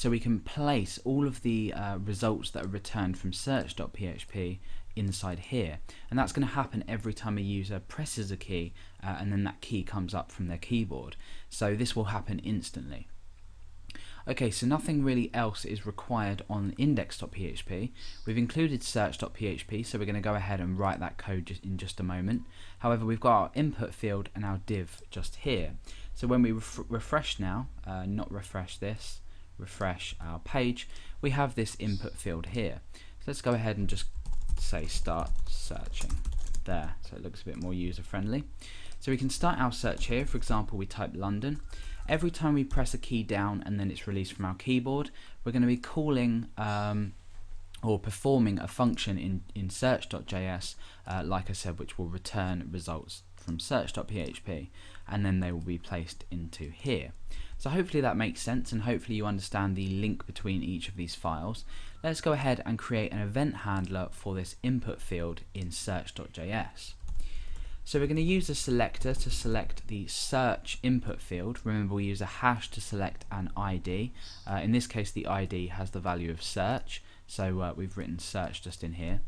So we can place all of the results that are returned from search.php inside here, and that's going to happen every time a user presses a key and then that key comes up from their keyboard. So this will happen instantly. Okay, so nothing really else is required on index.php. We've included search.php, so we're going to go ahead and write that code in just a moment. However, we've got our input field and our div just here. So when we refresh now, not refresh this, refresh our page, we have this input field here. So let's go ahead and just say start searching there, so it looks a bit more user friendly. So we can start our search here. For example, we type London. Every time we press a key down and then it's released from our keyboard, we're going to be calling or performing a function in search.js, like I said, which will return results from search.php, and then they will be placed into here. So hopefully that makes sense, and hopefully you understand the link between each of these files. Let's go ahead and create an event handler for this input field in search.js. So we're going to use a selector to select the search input field. Remember, we use a hash to select an ID. In this case, the ID has the value of search, so we've written search just in here.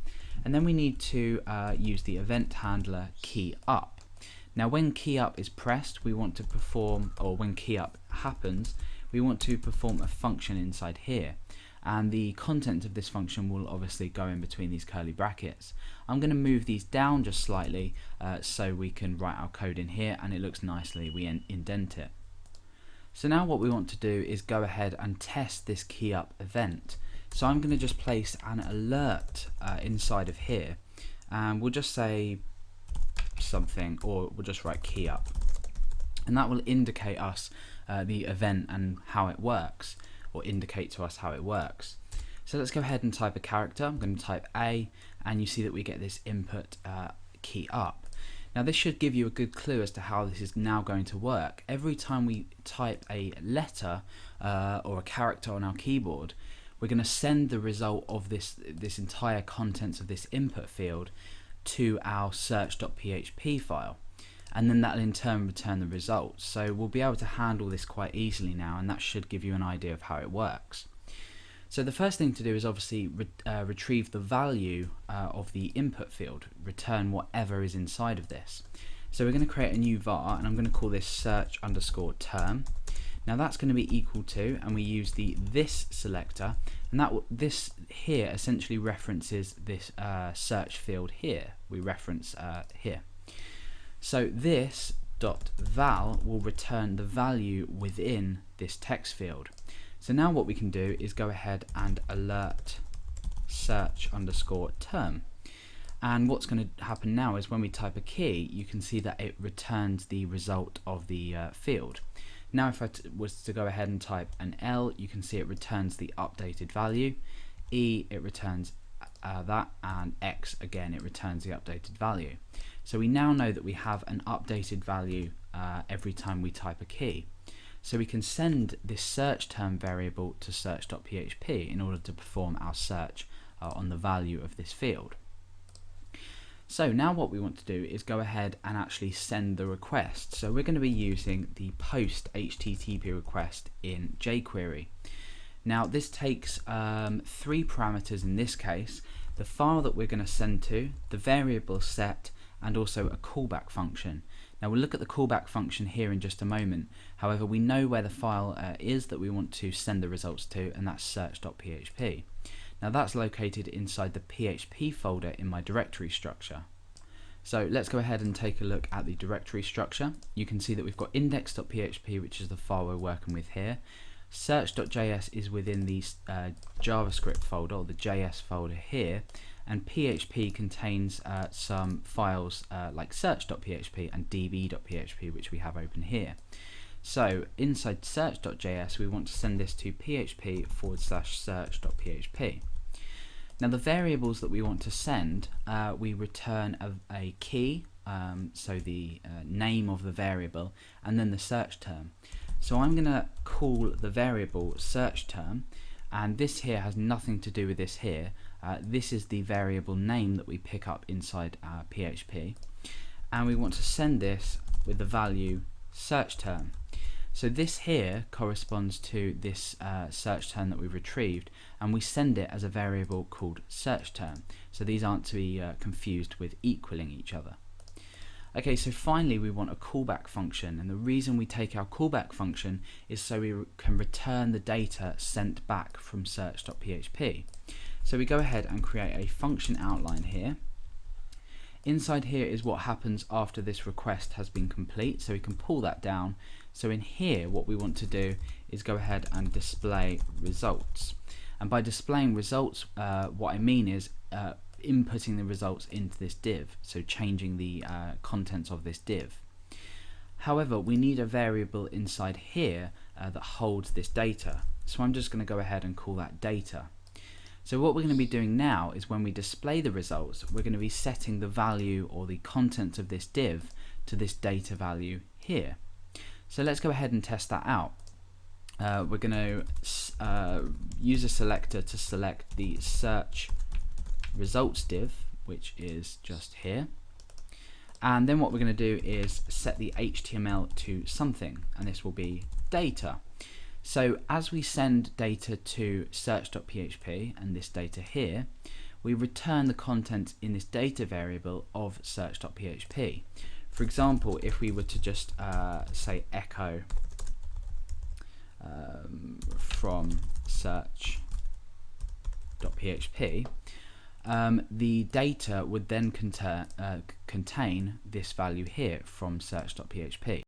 And then we need to use the event handler key up. Now when key up is pressed, we want to perform, or when key up happens, we want to perform a function inside here. And the content of this function will obviously go in between these curly brackets. I'm going to move these down just slightly so we can write our code in here and it looks nicely, we indent it. So now what we want to do is go ahead and test this key up event. So I'm going to just place an alert inside of here, and we'll just say something, or we'll just write key up, and that will indicate us the event and how it works, or indicate to us how it works. So let's go ahead and type a character. I'm going to type A, and you see that we get this input key up. Now this should give you a good clue as to how this is now going to work. Every time we type a letter or a character on our keyboard, we're going to send the result of this entire contents of this input field to our search.php file, and then that will in turn return the results. So we'll be able to handle this quite easily now, and that should give you an idea of how it works. So the first thing to do is obviously retrieve the value of the input field, return whatever is inside of this. So we're going to create a new var, and I'm going to call this search_term. Now that's going to be equal to, and we use the this selector, and this here essentially references this search field here. We reference here. So this .val will return the value within this text field. So now what we can do is go ahead and alert search_term. And what's going to happen now is when we type a key, you can see that it returns the result of the field. Now if I was to go ahead and type an L, you can see it returns the updated value. E, it returns that, and X, again, it returns the updated value. So we now know that we have an updated value every time we type a key. So we can send this search term variable to search.php in order to perform our search on the value of this field. So now what we want to do is go ahead and actually send the request. So we're going to be using the post HTTP request in jQuery. Now this takes 3 parameters in this case: the file that we're going to send to, the variable set, and also a callback function. Now we'll look at the callback function here in just a moment. However, we know where the file is that we want to send the results to, and that's search.php. Now that's located inside the PHP folder in my directory structure. So let's go ahead and take a look at the directory structure. You can see that we've got index.php, which is the file we're working with here. Search.js is within the JavaScript folder, or the JS folder here, and PHP contains some files like search.php and db.php, which we have open here. So inside search.js, we want to send this to php/search.php. Now the variables that we want to send, we return a key, so the name of the variable, and then the search term. So I'm going to call the variable search term, and this here has nothing to do with this here. This is the variable name that we pick up inside our PHP, and we want to send this with the value search term. So this here corresponds to this search term that we've retrieved, and we send it as a variable called search term. So these aren't to be confused with equaling each other. Okay, so finally we want a callback function, and the reason we take our callback function is so we can return the data sent back from search.php. So we go ahead and create a function outline here. Inside here is what happens after this request has been complete, so we can pull that down. So in here what we want to do is go ahead and display results, and by displaying results what I mean is inputting the results into this div, so changing the contents of this div. However, we need a variable inside here that holds this data, so I'm just going to go ahead and call that data. So what we're going to be doing now is when we display the results, we're going to be setting the value or the contents of this div to this data value here. So let's go ahead and test that out. We're going to use a selector to select the search results div, which is just here, and then what we're going to do is set the HTML to something, and this will be data. So as we send data to search.php and this data here, we return the content in this data variable of search.php. For example, if we were to just say echo from search.php, the data would then contain this value here from search.php.